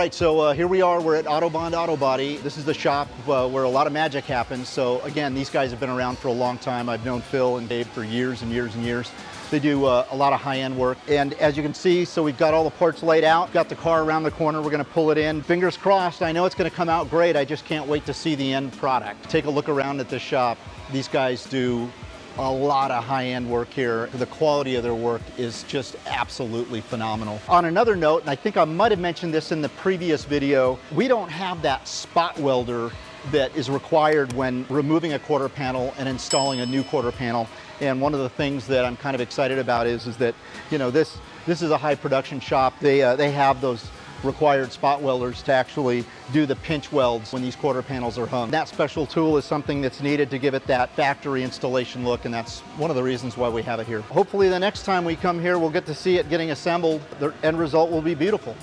right, so here we are. We're at Autobahn Autobody. This is the shop where a lot of magic happens. So again, these guys have been around for a long time. I've known Phil and Dave for years and years and years. They do a lot of high-end work. And as you can see, so we've got all the parts laid out. Got the car around the corner. We're gonna pull it in. Fingers crossed. I know it's gonna come out great. I just can't wait to see the end product. Take a look around at this shop. These guys do a lot of high-end work here. The quality of their work is just absolutely phenomenal. On another note, and I think I might have mentioned this in the previous video, we don't have that spot welder that is required when removing a quarter panel and installing a new quarter panel. And one of the things that I'm kind of excited about is that, you know, this is a high production shop. They have those required spot welders to actually do the pinch welds when these quarter panels are hung. That special tool is something that's needed to give it that factory installation look, and that's one of the reasons why we have it here. Hopefully the next time we come here, we'll get to see it getting assembled. The end result will be beautiful.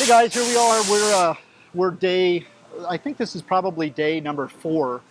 Guys, here we are. We're day, I think this is probably day number 4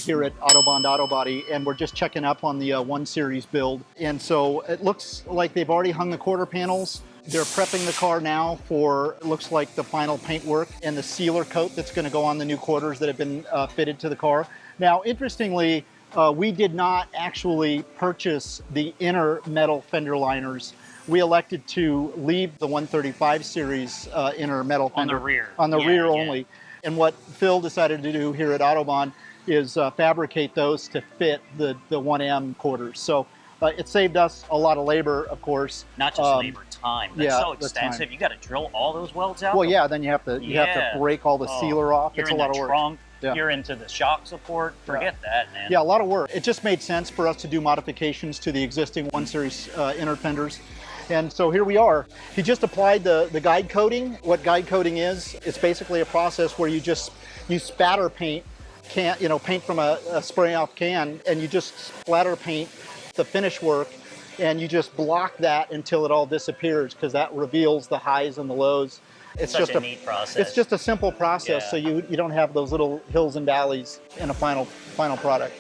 here at Autobahn Autobody, and we're just checking up on the 1 Series build. And so it looks like they've already hung the quarter panels. They're prepping the car now for, it looks like, the final paint work and the sealer coat that's going to go on the new quarters that have been fitted to the car. Now, interestingly, we did not actually purchase the inner metal fender liners. We elected to leave the 135 series inner metal fender on the rear. On the rear only. And what Phil decided to do here at Autobahn is fabricate those to fit the 1M quarters. So it saved us a lot of labor, of course. Not just labor, time. That's so extensive. You got to drill all those welds out. Well, yeah. Then you have to break all the sealer off. It's a lot of work. Trunk. Yeah. You're into the shock support. Forget that, man. Yeah, a lot of work. It just made sense for us to do modifications to the existing 1 Series inner fenders. And so here we are. He just applied the guide coating. What guide coating is, it's basically a process where you spatter paint, paint from a spray off can, and you just splatter paint the finish work, and you just block that until it all disappears, because that reveals the highs and the lows. It's such a neat process. It's just a simple process, so you don't have those little hills and valleys in a final product.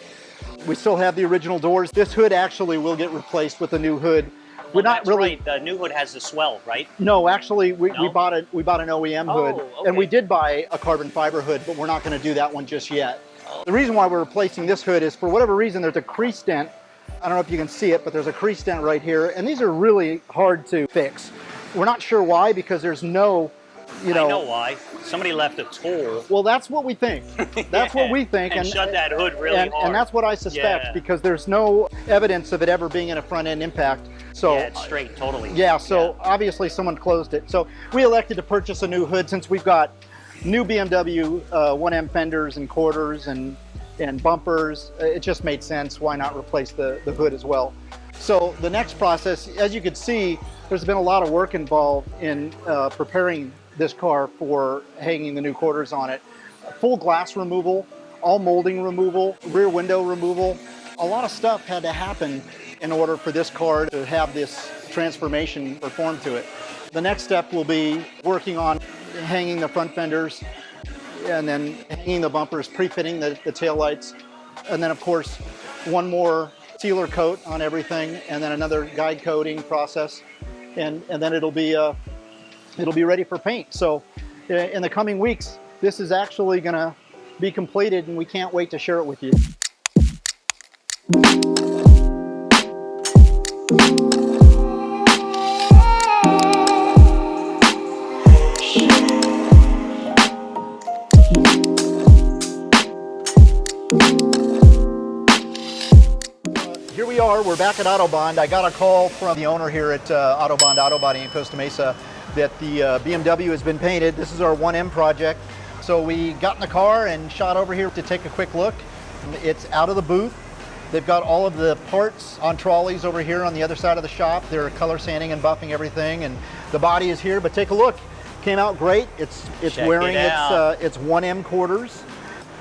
We still have the original doors. This hood actually will get replaced with a new hood. We're not really. Right. The new hood has the swell, right? No, actually, we bought an OEM hood, okay. And we did buy a carbon fiber hood, but we're not going to do that one just yet. The reason why we're replacing this hood is, for whatever reason, there's a crease dent. I don't know if you can see it, but there's a crease dent right here, and these are really hard to fix. We're not sure why, because there's no, I know why. Somebody left a tool. Well, that's what we think. That's what we think. And shut that hood really hard. And that's what I suspect, because there's no evidence of it ever being in a front end impact. So, yeah, it's straight, totally. Yeah, so obviously someone closed it. So we elected to purchase a new hood, since we've got new BMW 1M fenders and quarters and bumpers. It just made sense. Why not replace the hood as well? So the next process, as you can see, there's been a lot of work involved in preparing this car for hanging the new quarters on it. Full glass removal, all molding removal, rear window removal. A lot of stuff had to happen in order for this car to have this transformation performed to it. The next step will be working on hanging the front fenders, and then hanging the bumpers, pre-fitting the taillights, and then of course one more sealer coat on everything, and then another guide coating process, and then it'll be ready for paint. So in the coming weeks, this is actually going to be completed, and we can't wait to share it with you. back at Autobahn, I got a call from the owner here at Autobahn Autobody in Costa Mesa that the BMW has been painted. This is our 1M project. So we got in the car and shot over here to take a quick look. It's out of the booth. They've got all of the parts on trolleys over here on the other side of the shop. They're color sanding and buffing everything, and the body is here, but take a look. Came out great. It's wearing its 1M quarters.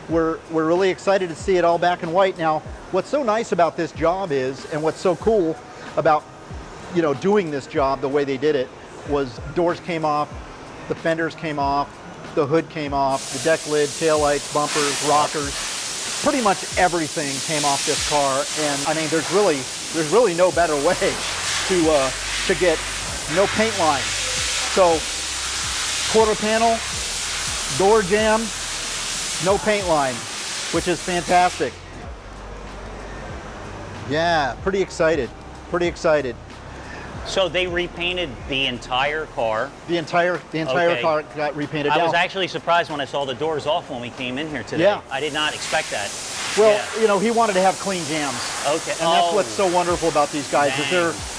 We're really excited to see it all back in white. Now, what's so nice about this job is, and what's so cool about, you know, doing this job the way they did it, was doors came off, the fenders came off, the hood came off, the deck lid, tail lights, bumpers, rockers, pretty much everything came off this car. And I mean, there's really no better way to get no paint line. So quarter panel, door jamb, no paint line, which is fantastic. Yeah, pretty excited, pretty excited. So they repainted the entire car? The entire car got repainted. I was actually surprised when I saw the doors off when we came in here today. Yeah. I did not expect that. Well, you know, he wanted to have clean jams. Okay. And that's what's so wonderful about these guys, is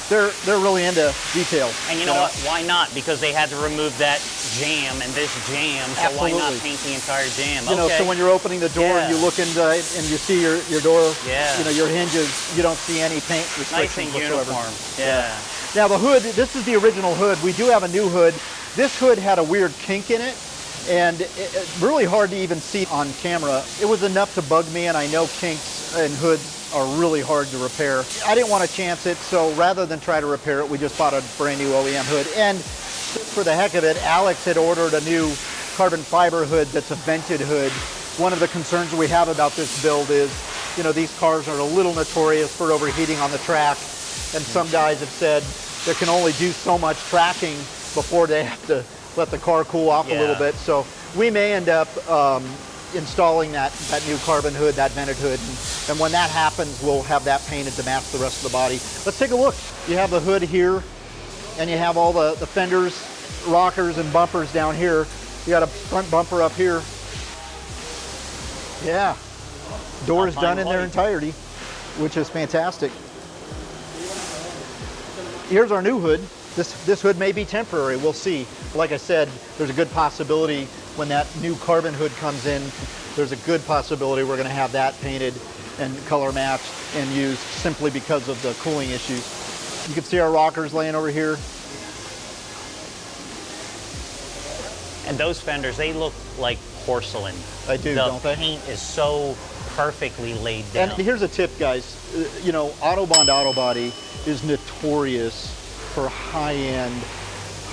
they're really into details. And you know what? Why not? Because they had to remove that jam and this jam, so Absolutely. why not paint the entire jam? You know, so when you're opening the door and you look into it and you see your door, you know, your hinges, you don't see any paint restrictions nice and whatsoever. uniform. Yeah. Now the hood, this is the original hood. We do have a new hood. This hood had a weird kink in it, and it's really hard to even see on camera. It was enough to bug me, and I know kinks and hoods are really hard to repair. I didn't want to chance it, so rather than try to repair it, we just bought a brand new OEM hood. And for the heck of it, Alex had ordered a new carbon fiber hood that's a vented hood. One of the concerns we have about this build is, you know, these cars are a little notorious for overheating on the track, and some guys have said they can only do so much tracking before they have to let the car cool off a little bit. So we may end up installing that new carbon hood, that vented hood, and when that happens, we'll have that painted to match the rest of the body. Let's take a look. You have the hood here, and you have all the fenders, rockers, and bumpers down here. You got a front bumper up here. Yeah, doors done in their entirety, which is fantastic. Here's our new hood. This hood may be temporary, we'll see. Like I said, there's a good possibility when that new carbon hood comes in, there's a good possibility we're gonna have that painted and color matched and used simply because of the cooling issues. You can see our rockers laying over here. And those fenders, they look like porcelain. They do, don't they? The paint is so perfectly laid down. And here's a tip, guys. You know, Autobahn Autobody is notorious for high-end,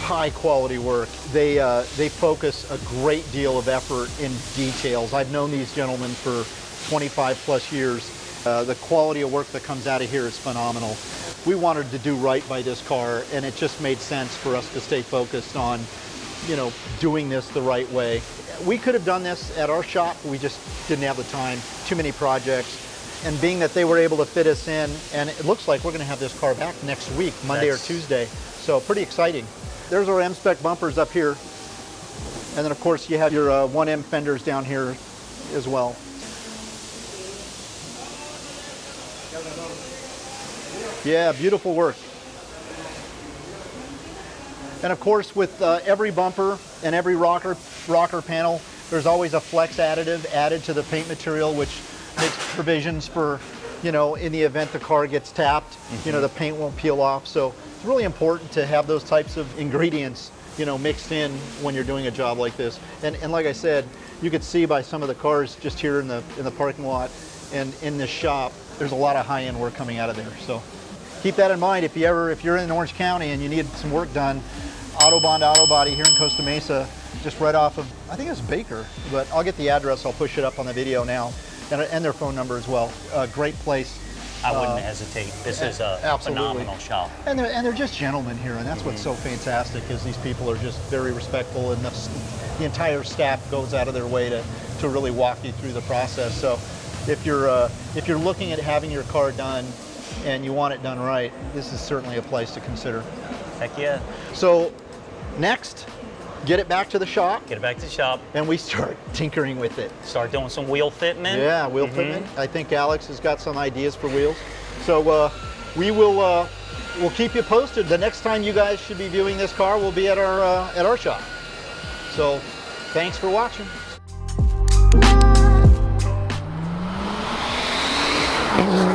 high-quality work. They focus a great deal of effort in details. I've known these gentlemen for 25 plus years. The quality of work that comes out of here is phenomenal. We wanted to do right by this car, and it just made sense for us to stay focused on, you know, doing this the right way. We could have done this at our shop, we just didn't have the time, too many projects. And being that they were able to fit us in, and it looks like we're gonna have this car back next week, Monday or Tuesday. So pretty exciting. There's our M-Spec bumpers up here. And then of course you have your 1M fenders down here as well. Yeah, beautiful work. And of course with every bumper and every rocker panel, there's always a flex additive added to the paint material, which makes provisions for, you know, in the event the car gets tapped, you know, the paint won't peel off. So it's really important to have those types of ingredients, you know, mixed in when you're doing a job like this. And like I said, you could see by some of the cars just here in the parking lot and in this shop, there's a lot of high-end work coming out of there. So keep that in mind if you're in Orange County and you need some work done. Autobahn Autobody here in Costa Mesa, just right off of, I think it's Baker, but I'll get the address, I'll push it up on the video now. And their phone number as well. Great place. I wouldn't hesitate. This is a phenomenal shop. And they're just gentlemen here, and that's what's so fantastic, is these people are just very respectful, and the entire staff goes out of their way to really walk you through the process. So if you're looking at having your car done and you want it done right, this is certainly a place to consider. Heck yeah. So next, get it back to the shop. Get it back to the shop. And we start tinkering with it. Start doing some wheel fitment. Yeah, wheel fitment. I think Alex has got some ideas for wheels. So we'll keep you posted. The next time you guys should be viewing this car will be at our shop. So thanks for watching. Mm-hmm.